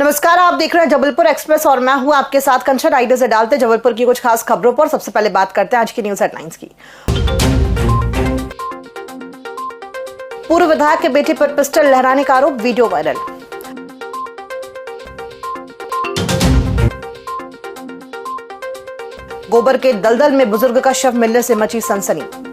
नमस्कार, आप देख रहे हैं जबलपुर एक्सप्रेस और मैं हूं आपके साथ कंचन। आइए से डालते जबलपुर की कुछ खास खबरों पर। सबसे पहले बात करते हैं आज की न्यूज हेडलाइंस की। पूर्व विधायक के बेटे पर पिस्टल लहराने का आरोप, वीडियो वायरल। गोबर के दलदल में बुजुर्ग का शव मिलने से मची सनसनी।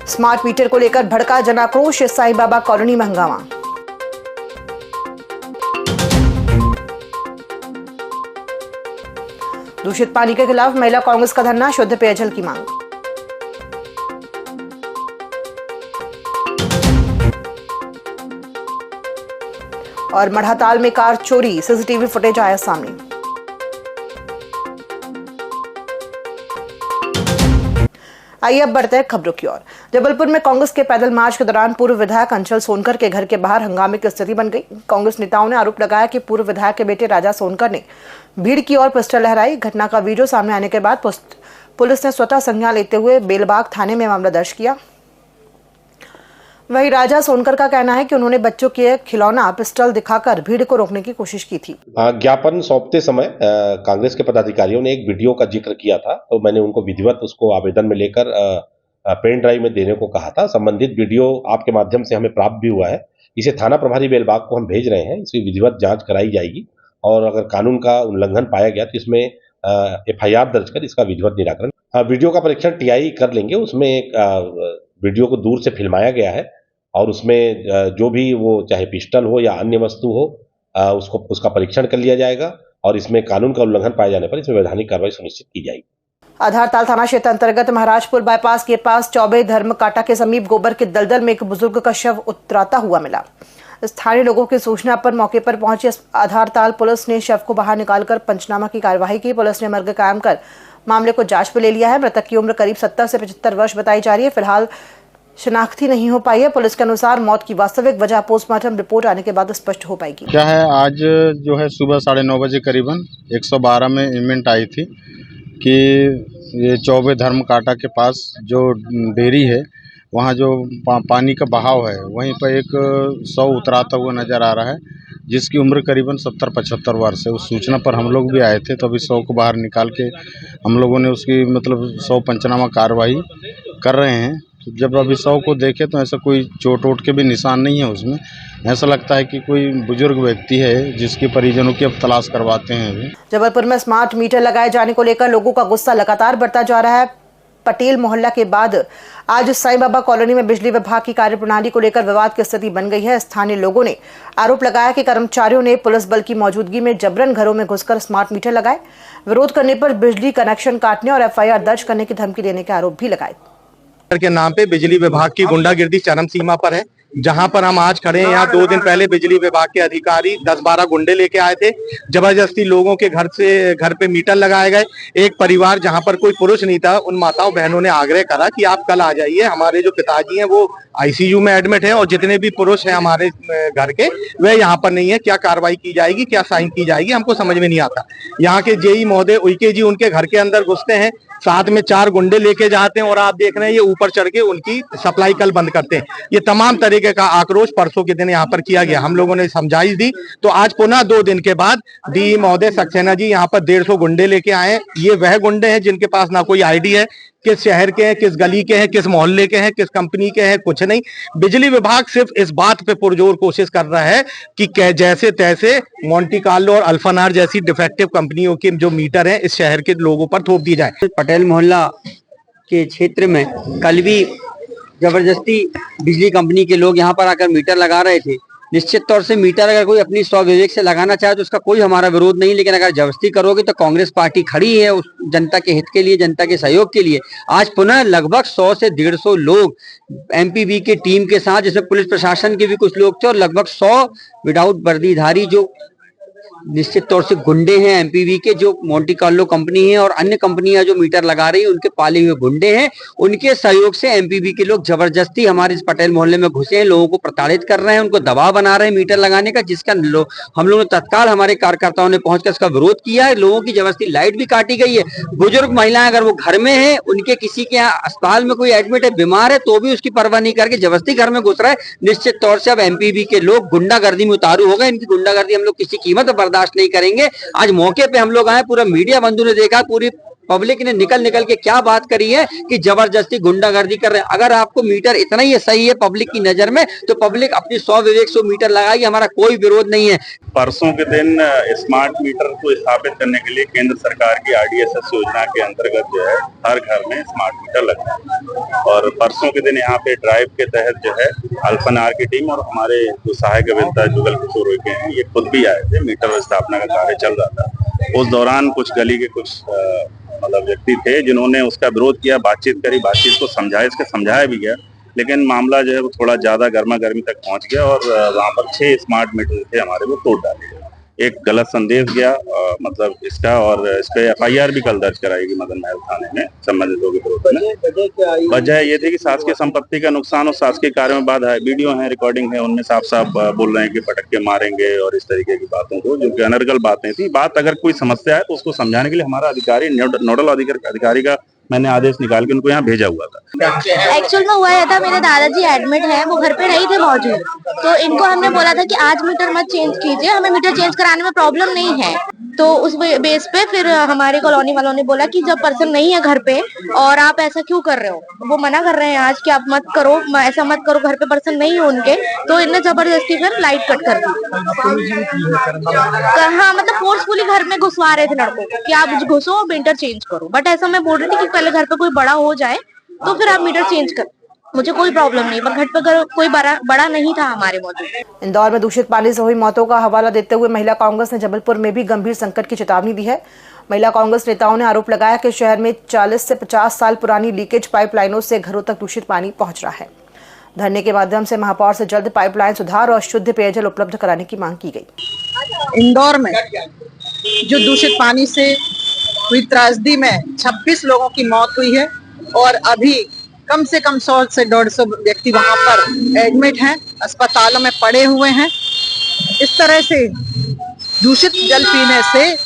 स्मार्ट मीटर को लेकर भड़का जन आक्रोश, साईं बाबा कॉलोनी में हंगामा। दूषित पानी के खिलाफ महिला कांग्रेस का धरना, शुद्ध पेयजल की मांग। और मढ़ाताल में कार चोरी, सीसीटीवी फुटेज आया सामने। आइए अब बढ़ते हैं खबरों की ओर। जबलपुर में कांग्रेस के पैदल मार्च के दौरान पूर्व विधायक अंचल सोनकर के घर के बाहर हंगामे की स्थिति बन गई। कांग्रेस नेताओं ने आरोप लगाया कि पूर्व विधायक के बेटे राजा सोनकर ने भीड़ की ओर पिस्टल लहराई। घटना का वीडियो सामने आने के बाद पुलिस ने स्वतः संज्ञान लेते हुए बेलबाग थाने में मामला दर्ज किया। वहीं राजा सोनकर का कहना है कि उन्होंने बच्चों के खिलौना पिस्टल दिखाकर भीड़ को रोकने की कोशिश की थी। ज्ञापन सौंपते समय कांग्रेस के पदाधिकारियों ने एक वीडियो का जिक्र किया था, तो मैंने उनको विधिवत उसको आवेदन में लेकर पेन ड्राइव में देने को कहा था। संबंधित वीडियो आपके माध्यम से हमें प्राप्त भी हुआ है। इसे थाना प्रभारी बेलबाग को हम भेज रहे हैं। इसकी विधिवत जांच कराई जाएगी और अगर कानून का उल्लंघन पाया गया तो इसमें FIR दर्ज कर इसका विधिवत निराकरण। वीडियो का परीक्षण TI कर लेंगे। उसमें वीडियो को दूर से फिल्माया गया है और उसमें जो भी वो चाहे पिस्टल हो या अन्य वस्तु हो उसका परीक्षण कर लिया जाएगा और इसमें कानून का उल्लंघन पाए जाने पर इसमें वैधानिक कार्रवाई सुनिश्चित की जाएगी। आधारताल थाना क्षेत्र अंतर्गत महाराजपुर बाईपास के पास चौबे धर्म काटा के समीप गोबर के दलदल में एक बुजुर्ग का शव उतराता हुआ मिला। स्थानीय लोगों की सूचना पर मौके पर पहुंची आधारताल पुलिस ने शव को बाहर निकालकर पंचनामा की कार्यवाही की। पुलिस ने मर्ग कायम कर मामले को जांच में ले लिया है। मृतक की उम्र करीब 70 से 75 वर्ष बताई जा रही है। फिलहाल शिनाख्ती नहीं हो पाई है। पुलिस के अनुसार मौत की वास्तविक वजह पोस्टमार्टम रिपोर्ट आने के बाद स्पष्ट हो पाएगी। क्या है, आज जो है सुबह 9:30 बजे करीबन 112 में इवेंट आई थी कि ये चौबे धर्म काटा के पास जो डेयरी है वहाँ जो पानी का बहाव है वहीं पर एक शव उतराता हुआ नज़र आ रहा है, जिसकी उम्र करीबन 70-75 वर्ष है। उस सूचना पर हम लोग भी आए थे, तो अभी शव को बाहर निकाल के हम लोगों ने उसकी शव पंचनामा कार्रवाई कर रहे हैं। जब अभी शव को देखे तो ऐसा कोई चोट वोट के भी निशान नहीं है उसमें। ऐसा लगता है कि कोई बुजुर्ग व्यक्ति है जिसके परिजनों की अब तलाश करवाते हैं। अभी जबलपुर में स्मार्ट मीटर लगाए जाने को लेकर लोगों का गुस्सा लगातार बढ़ता जा रहा है। पटेल मोहल्ला के बाद आज साईं बाबा कॉलोनी में बिजली विभाग की कार्यप्रणाली को लेकर विवाद की स्थिति बन गई है। स्थानीय लोगों ने आरोप लगाया कि कर्मचारियों ने पुलिस बल की मौजूदगी में जबरन घरों में घुसकर स्मार्ट मीटर लगाए। विरोध करने पर बिजली कनेक्शन काटने और FIR दर्ज करने की धमकी देने के आरोप भी लगाए। के नाम पे बिजली विभाग की गुंडागिर्दी चरम सीमा पर है। जहां पर हम आज खड़े हैं, यहाँ 2 दिन पहले बिजली विभाग के अधिकारी 10-12 गुंडे लेके आए थे। जबरदस्ती लोगों के घर पे मीटर लगाए गए। एक परिवार जहां पर कोई पुरुष नहीं था, उन माताओं बहनों ने आग्रह करा कि आप कल आ जाइए, हमारे जो पिताजी हैं वो ICU में एडमिट है और जितने भी पुरुष हैं हमारे घर के वह यहाँ पर नहीं है। क्या कार्रवाई की जाएगी, क्या साइन की जाएगी, हमको समझ में नहीं आता। यहाँ के JE महोदय उइके जी उनके घर के अंदर घुसते हैं, साथ में 4 गुंडे लेके जाते हैं और आप देख रहे हैं ये ऊपर चढ़ के उनकी सप्लाई कल बंद करते हैं। ये तमाम तरीके का आक्रोश परसों के दिन यहाँ पर किया गया। हम लोगों ने समझाइश दी तो आज पुनः 2 दिन के बाद DE महोदय सक्सेना जी यहाँ पर 150 गुंडे लेके आए। ये वह गुंडे हैं जिनके पास ना कोई ID है, किस शहर के हैं, किस गली के हैं, किस मोहल्ले के हैं, किस कंपनी के हैं, कुछ नहीं। बिजली विभाग सिर्फ इस बात पे पुरजोर कोशिश कर रहा है कि जैसे तैसे मोंटी कार्लो और अल्फानार जैसी डिफेक्टिव कंपनियों के जो मीटर हैं इस शहर के लोगों पर थोप दी जाए। पटेल मोहल्ला के क्षेत्र में कल भी जबरदस्ती बिजली कंपनी के लोग यहाँ पर आकर मीटर लगा रहे थे। निश्चित तौर से मीटर अगर कोई अपनी स्वविवेक से लगाना चाहे तो उसका कोई हमारा विरोध नहीं, लेकिन अगर जबरदस्ती करोगे तो कांग्रेस पार्टी खड़ी है उस जनता के हित के लिए, जनता के सहयोग के लिए। आज पुनः लगभग 100 से 150 लोग MPB के टीम के साथ, जिसमें पुलिस प्रशासन के भी कुछ लोग थे, और लगभग 100 विदाउट वर्दीधारी जो निश्चित तौर से गुंडे हैं एमपीवी के, जो मोंटी कार्लो कंपनी है और अन्य कंपनियां जो मीटर लगा रही है उनके पाले हुए गुंडे हैं। उनके सहयोग से एमपीवी के लोग जबरदस्ती हमारे इस पटेल मोहल्ले में घुसे हैं, लोगों को प्रताड़ित कर रहे हैं, उनको दबाव बना रहे हैं मीटर लगाने का, जिसका हम लोगों ने तत्काल हमारे कार्यकर्ताओं ने पहुंचकर इसका विरोध किया है। लोगों की जबरदस्ती लाइट भी काटी गई है। बुजुर्ग महिलाएं अगर वो घर में है, उनके किसी के यहाँ अस्पताल में कोई एडमिट है, बीमार है, तो भी उसकी परवाह नहीं करके जबरदस्ती घर में घुस रहा है। निश्चित तौर से अब एमपीवी के लोग गुंडागर्दी में उतारू हो गए। इनकी गुंडागर्दी हम लोग किसी कीमत पर बर्दाश्त नहीं करेंगे। आज मौके पे हम लोग आए, पूरा मीडिया बंधु ने देखा, पूरी पब्लिक ने निकल के क्या बात करी है कि जबरदस्ती गुंडागर्दी कर रहे हैं। अगर आपको मीटर इतना ही सही है पब्लिक की नजर में, तो पब्लिक अपनी 100 विवेक 100 मीटर लगाएगी, हमारा कोई विरोध नहीं है। परसों के दिन स्मार्ट मीटर को स्थापित करने के लिए केंद्र सरकार की आरडीएसएस योजना के अंतर्गत जो है हर घर में स्मार्ट मीटर लगा है। और परसों के दिन यहाँ पे ड्राइव के तहत जो है अल्फनार की टीम और हमारे जो सहायक अभियंता जुगल किशोर के हैं, ये खुद भी आए थे। मीटर स्थापना का कार्य चल रहा था। उस दौरान कुछ गली के कुछ व्यक्ति थे जिन्होंने उसका विरोध किया, बातचीत करी, बातचीत को समझाया भी गया, लेकिन मामला जो है वो थोड़ा ज्यादा गर्मा गर्मी तक पहुंच गया और वहां पर 6 स्मार्ट मीटर थे हमारे, वो तोड़ डाले गए। एक गलत संदेश गया इसका, और इस पे एफआईआर भी कल दर्ज कराएगी मदन महल थाने में संबंधितों के विरोध में। वजह ये थी कि शासकीय संपत्ति का नुकसान और शासकीय कार्यों में बाधा है। वीडियो है, रिकॉर्डिंग है, उनमें साफ साफ बोल रहे हैं कि पटक के मारेंगे और इस तरीके की बातों को, जो कि अनर्गल बातें थी। बात अगर कोई समस्या है तो उसको समझाने के लिए हमारा अधिकारी, नोडल अधिकारी का मैंने आदेश निकाल के उनको यहाँ भेजा हुआ था। एक्चुअल में हुआ था, मेरे दादाजी एडमिट है, वो घर पे नहीं थे मौजूद, तो इनको हमने बोला था कि आज मीटर मत चेंज कीजिए, हमें मीटर चेंज कराने में प्रॉब्लम नहीं है। तो उस बेस पे फिर हमारे कॉलोनी वालों ने बोला कि जब पर्सन नहीं है घर पे और आप ऐसा क्यों कर रहे हो, वो मना कर रहे हैं आज कि आप मत करो, ऐसा मत करो, घर पे पर्सन नहीं है उनके, तो इनने जबरदस्ती फिर लाइट कट कर दी। हाँ, मतलब फोर्सफुली घर में घुसवा रहे थे लड़कों को कि आप घुसो मीटर चेंज करो। बट ऐसा मैं बोल रही थी कि पहले घर पे कोई बड़ा हो जाए तो फिर आप मीटर चेंज कर, मुझे कोई प्रॉब्लम नहीं, पर घर पे कोई बड़ा नहीं था हमारे मौजूद। इंदौर में दूषित पानी से हुई मौतों का हवाला देते हुए महिला कांग्रेस ने जबलपुर में भी गंभीर संकट की चेतावनी दी है। महिला कांग्रेस नेताओं ने आरोप लगाया कि शहर में 40 से 50 साल पुरानी लीकेज पाइपलाइनों से घरों तक दूषित पानी पहुंच रहा है। धरने के माध्यम से महापौर से जल्द पाइपलाइन सुधार और शुद्ध पेयजल उपलब्ध कराने की मांग की गई। इंदौर में जो दूषित पानी से हुई त्रासदी में 26 लोगों की मौत हुई है और अभी कम से कम 100 से 150 व्यक्ति वहां पर एडमिट हैं, अस्पतालों में पड़े हुए हैं। इस तरह से दूषित जल पीने से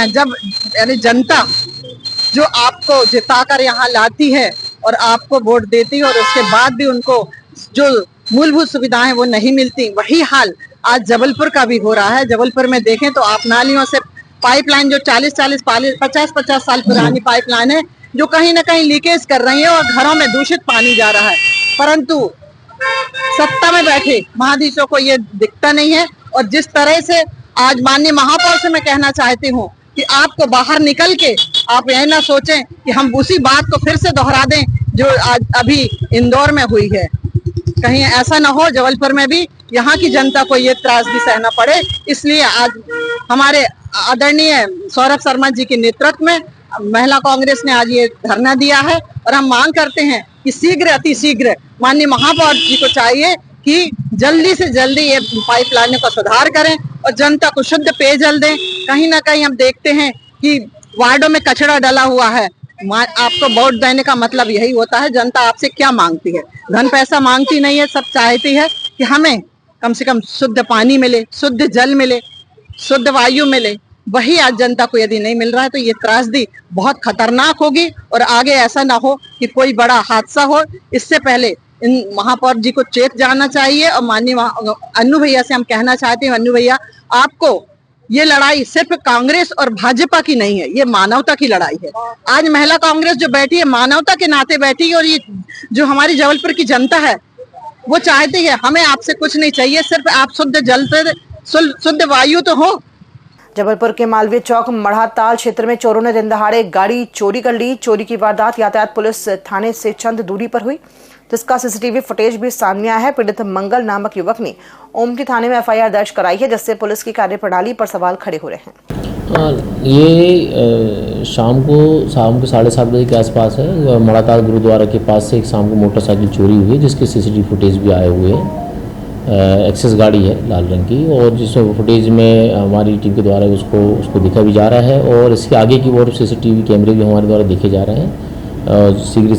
जब जनता जो आपको जिताकर यहाँ लाती है और आपको वोट देती है और उसके बाद भी उनको जो मूलभूत सुविधाएं वो नहीं मिलती, वही हाल आज जबलपुर का भी हो रहा है। जबलपुर में देखें तो आप नालियों से पाइपलाइन जो 50-50 साल पुरानी पाइपलाइन है, जो कहीं ना कहीं लीकेज कर रही है और घरों में दूषित पानी जा रहा है, परंतु सत्ता में बैठे महाधीशों को ये दिखता नहीं है। और जिस तरह से आज माननीय महापौर से मैं कहना चाहती हूँ कि आपको बाहर निकल के आप यह ना सोचें कि हम उसी बात को फिर से दोहरा दें जो आज अभी इंदौर में हुई है। कहीं ऐसा ना हो जबलपुर में भी यहाँ की जनता को ये त्रासदी सहना पड़े। इसलिए आज हमारे आदरणीय सौरभ शर्मा जी के नेतृत्व में महिला कांग्रेस ने आज ये धरना दिया है और हम मांग करते हैं कि शीघ्र अति शीघ्र माननीय महापौर जी को चाहिए कि जल्दी से जल्दी ये पाइपलाइन को सुधार करें और जनता को शुद्ध पेयजल दें। कहीं ना कहीं हम देखते हैं कि वार्डों में कचरा डला हुआ है। आपको वोट देने का मतलब यही होता है, जनता आपसे क्या मांगती है, धन पैसा मांगती नहीं है, सब चाहती है कि हमें कम से कम शुद्ध पानी मिले, शुद्ध जल मिले, शुद्ध वायु मिले। वही आज जनता को यदि नहीं मिल रहा है तो ये त्रासदी बहुत खतरनाक होगी और आगे ऐसा ना हो कि कोई बड़ा हादसा हो। इससे पहले इन महापौर जी को चेत जाना चाहिए और माननीय अन्नू भैया से हम कहना चाहते हैं, अन्नू भैया आपको ये लड़ाई सिर्फ कांग्रेस और भाजपा की नहीं है, ये मानवता की लड़ाई है। आज महिला कांग्रेस जो बैठी है मानवता के नाते बैठी है और ये जो हमारी जबलपुर की जनता है वो चाहती है हमें आपसे कुछ नहीं चाहिए, सिर्फ आप शुद्ध जल शुद्ध वायु तो हो। जबलपुर के मालवीय चौक मढ़ाताल क्षेत्र में चोरों ने दिन दहाड़े एक गाड़ी चोरी कर ली। चोरी की वारदात यातायात पुलिस थाने से चंद दूरी पर हुई, जिसका सीसीटीवी फुटेज भी सामने आया है। पीड़ित मंगल नामक युवक ने ओमटी थाने में एफआईआर दर्ज कराई है, जिससे पुलिस की कार्यप्रणाली पर सवाल खड़े हो रहे हैं। ये शाम को 7:30 बजे के आसपास है, मढ़ाताल गुरुद्वारा के पास से एक शाम को मोटरसाइकिल चोरी हुई है, जिसके सीसीटीवी फुटेज भी आए हुए हैं। एक्सेस गाड़ी है लाल रंग की, और जिसमें फुटेज में हमारी टीम के द्वारा उसको दिखा भी जा रहा है, और इसके आगे की ओर CCTV कैमरे भी हमारे द्वारा देखे जा रहे हैं। शीघ्र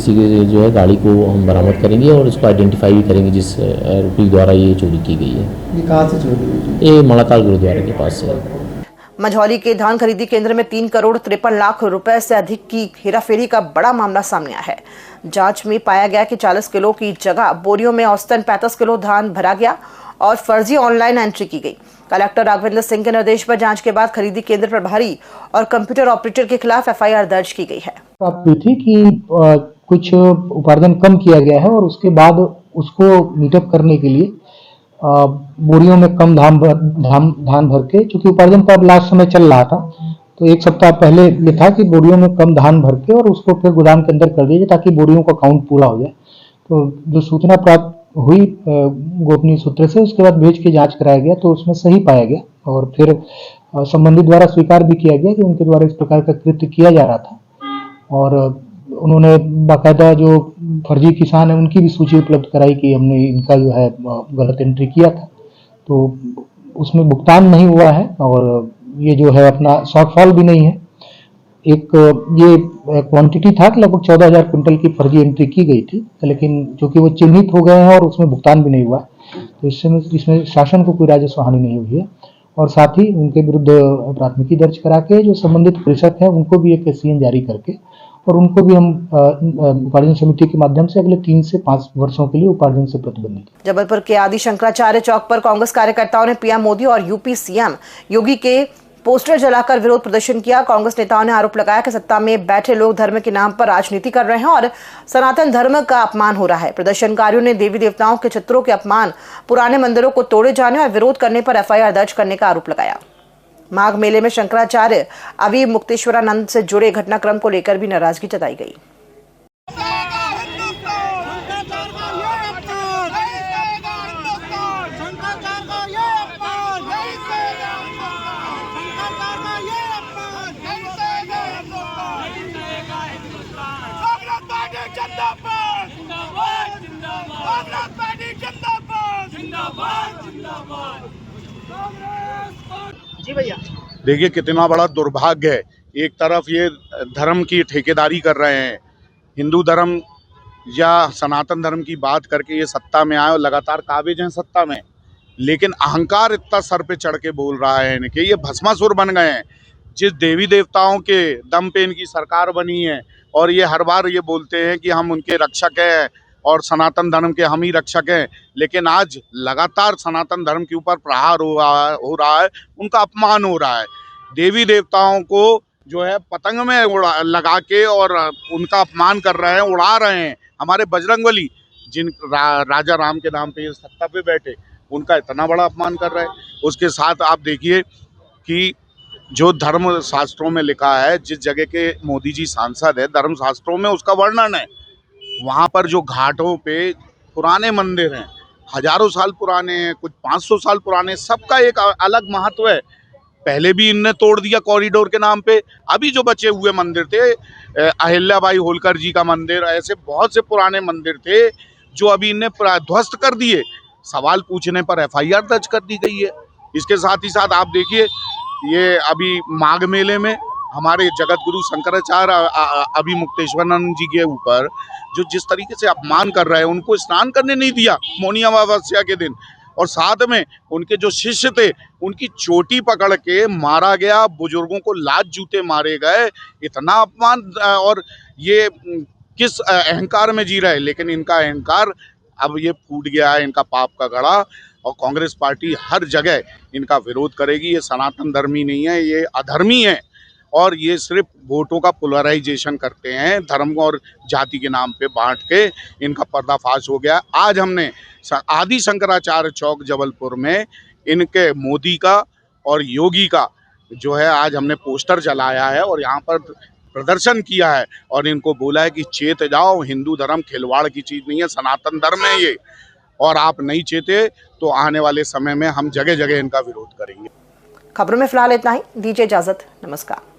जो है गाड़ी को हम बरामद करेंगे और इसको आइडेंटिफाई भी करेंगे जिस आरोपी द्वारा ये चोरी की गई है। ये कहाँ से चोरी हुई? ये मड़ाताल गुरुद्वारे के पास से। मझौली के धान खरीदी केंद्र में 3 करोड़ 53 लाख रुपए से अधिक की हेराफेरी का बड़ा मामला सामने आया है। जांच में पाया गया कि 40 किलो की जगह बोरियों में औसतन 35 किलो धान भरा गया और फर्जी ऑनलाइन एंट्री की गई। कलेक्टर राघवेंद्र सिंह के निर्देश पर जांच के बाद खरीदी केंद्र प्रभारी और कंप्यूटर ऑपरेटर के खिलाफ FIR दर्ज की गई है। प्राप्त हुई थी कि कुछ उपार्जन कम किया गया है और उसके बाद उसको मीटअप करने के लिए बोरियों में कम धान भर के, चूंकि उपार्जन का लास्ट समय चल रहा था, तो एक सप्ताह पहले ये था कि बोरियों में कम धान भर के और उसको फिर गोदाम के अंदर कर दिया ताकि बोरियों का काउंट पूरा हो जाए। तो जो सूचना प्राप्त हुई गोपनीय सूत्र से, उसके बाद भेज के जांच कराया गया तो उसमें सही पाया गया और फिर संबंधित द्वारा स्वीकार भी किया गया कि उनके द्वारा इस प्रकार का कृत्य किया जा रहा था, और उन्होंने बाकायदा जो फर्जी किसान है उनकी भी सूची उपलब्ध कराई कि हमने इनका जो है गलत एंट्री किया था, तो उसमें भुगतान नहीं हुआ है और ये जो है अपना शॉर्टफॉल भी नहीं है। एक ये क्वांटिटी था कि लगभग 14,000 क्विंटल की फर्जी एंट्री की गई थी, लेकिन चूंकि वो चिन्हित हो गए हैं और उसमें भुगतान भी नहीं हुआ, तो इसमें शासन को कोई राजस्व हानि नहीं हुई है। और साथ ही उनके विरुद्ध प्राथमिकी दर्ज करा के जो संबंधित कृषक हैं उनको भी एक SCN जारी करके और उनको भी हम उपार्जन समिति के माध्यम से अगले 3 से 5 वर्षों के लिए उपार्जन से प्रतिबंधित। जबलपुर के आदि शंकराचार्य चौक पर कांग्रेस कार्यकर्ताओं ने PM मोदी और UP CM योगी के पोस्टर जलाकर विरोध प्रदर्शन किया। कांग्रेस नेताओं ने आरोप लगाया कि सत्ता में बैठे लोग धर्म के नाम पर राजनीति कर रहे हैं और सनातन धर्म का अपमान हो रहा है। प्रदर्शनकारियों ने देवी देवताओं के चित्रों के अपमान, पुराने मंदिरों को तोड़े जाने और विरोध करने पर FIR दर्ज करने का आरोप लगाया। माघ मेले में शंकराचार्य अभी मुक्तेश्वरानंद से जुड़े घटनाक्रम को लेकर भी नाराजगी जताई गई। जी भैया, देखिए कितना बड़ा दुर्भाग्य है। एक तरफ ये धर्म की ठेकेदारी कर रहे हैं, हिंदू धर्म या सनातन धर्म की बात करके ये सत्ता में आए और लगातार काबिज हैं सत्ता में, लेकिन अहंकार इतना सर पे चढ़ के बोल रहा है इनके, ये भस्मासुर बन गए हैं। जिस देवी देवताओं के दम पे इनकी सरकार बनी है और ये हर बार ये बोलते हैं कि हम उनके रक्षक हैं और सनातन धर्म के हम ही रक्षक हैं, लेकिन आज लगातार सनातन धर्म के ऊपर प्रहार हो रहा है, उनका अपमान हो रहा है। देवी देवताओं को जो है पतंग में लगा के और उनका अपमान कर रहे हैं, उड़ा रहे हैं। हमारे बजरंगबली जिन राजा राम के नाम पे सत्ता पे बैठे, उनका इतना बड़ा अपमान कर रहे हैं। उसके साथ आप देखिए कि जो धर्म शास्त्रों में लिखा है, जिस जगह के मोदी जी सांसद है, धर्म शास्त्रों में उसका वर्णन है। वहाँ पर जो घाटों पे पुराने मंदिर हैं, हजारों साल पुराने हैं, कुछ 500 साल पुराने, सबका एक अलग महत्व है। पहले भी इनने तोड़ दिया कॉरिडोर के नाम पे। अभी जो बचे हुए मंदिर थे, अहिल्याबाई होलकर जी का मंदिर, ऐसे बहुत से पुराने मंदिर थे जो अभी इनने ध्वस्त कर दिए। सवाल पूछने पर FIR दर्ज कर दी गई है। इसके साथ ही साथ आप देखिए, ये अभी माघ मेले में हमारे जगत गुरु शंकराचार्य अभी मुक्तेश्वरानंद जी के ऊपर जो जिस तरीके से अपमान कर रहे हैं, उनको स्नान करने नहीं दिया मौनी अमावस्या के दिन, और साथ में उनके जो शिष्य थे उनकी चोटी पकड़ के मारा गया, बुजुर्गों को लात जूते मारे गए। इतना अपमान, और ये किस अहंकार में जी रहे हैं। लेकिन इनका अहंकार अब ये फूट गया है, इनका पाप का घड़ा, और कांग्रेस पार्टी हर जगह इनका विरोध करेगी। ये सनातन धर्मी नहीं है, ये अधर्मी है, और ये सिर्फ वोटों का पोलराइजेशन करते हैं, धर्म और जाति के नाम पे बांट के। इनका पर्दाफाश हो गया। आज हमने आदि शंकराचार्य चौक जबलपुर में इनके मोदी का और योगी का जो है आज हमने पोस्टर जलाया है और यहाँ पर प्रदर्शन किया है और इनको बोला है कि चेत जाओ, हिंदू धर्म खिलवाड़ की चीज़ नहीं है, सनातन धर्म है ये, और आप नहीं चेते तो आने वाले समय में हम जगह जगह इनका विरोध करेंगे। खबरों में फिलहाल इतना ही। दीजिए इजाजत, नमस्कार।